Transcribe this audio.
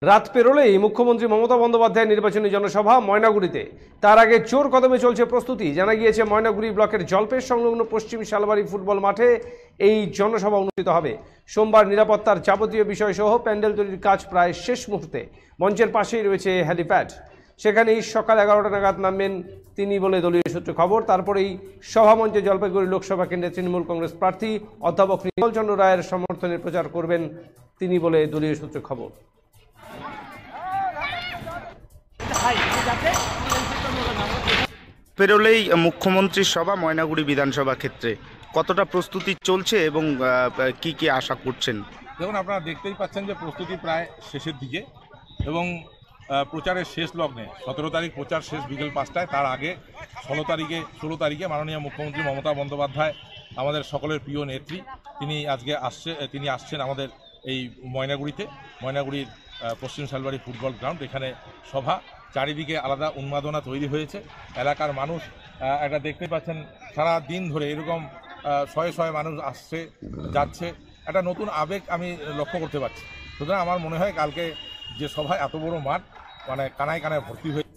রাত পেরোলেই মুখ্যমন্ত্রী মমতা বন্দ্যোপাধ্যায়ের নির্বাচনী জনসভা ময়নাগুড়িতে। তার আগে জোর কদমে চলছে প্রস্তুতি। জানা গিয়েছে ময়নাগুড়ি ব্লকের জলপেশ সংলগ্ন পশ্চিম শালবাড়ি ফুটবল মাঠে এই জনসভা অনুষ্ঠিত হবে। সোমবার নিরাপত্তার যাবতীয় বিষয় সহ প্যান্ডেল তৈরির কাজ প্রায় শেষ মুহূর্তে। মঞ্চের পাশেই রয়েছে হেলিপ্যাড। সেখানেই সকাল 11টা নাগাদ নামবেন তিনি বলে দলীয় সূত্রে খবর। তারপরেই সভামঞ্চে জলপাইগুড়ি লোকসভা কেন্দ্রের তৃণমূল কংগ্রেস প্রার্থী অধ্যাপক নির্মল চন্দ্র রায়ের সমর্থনে প্রচার করবেন তিনি বলে দলীয় সূত্রে খবর। পেরোলেই মুখ্যমন্ত্রীর সভা ময়নাগুড়ি বিধানসভা ক্ষেত্রে কতটা প্রস্তুতি চলছে এবং কি কি আশা করছেন? দেখুন, আপনারা দেখতেই পাচ্ছেন যে প্রস্তুতি প্রায় শেষের দিকে এবং প্রচারের শেষ লগ্নে 17 তারিখ প্রচার শেষ বিকেল 5টায়। তার আগে 16 তারিখে মাননীয় মুখ্যমন্ত্রী মমতা বন্দ্যোপাধ্যায়, আমাদের সকলের প্রিয় নেত্রী, তিনি আসছেন আমাদের এই ময়নাগুড়ির পশ্চিম শালবাড়ি ফুটবল গ্রাউন্ড। এখানে সভা, চারিদিকে আলাদা উন্মাদনা তৈরি হয়েছে। এলাকার মানুষ একটা দেখতে পাচ্ছেন সারা দিন ধরে এরকম শয়ে শয়ে মানুষ আসছে যাচ্ছে, একটা নতুন আবেগ আমি লক্ষ্য করতে পারছি। সুতরাং আমার মনে হয় কালকে যে সভায় এত বড় মাঠ, মানে কানায় কানায় ভর্তি হয়ে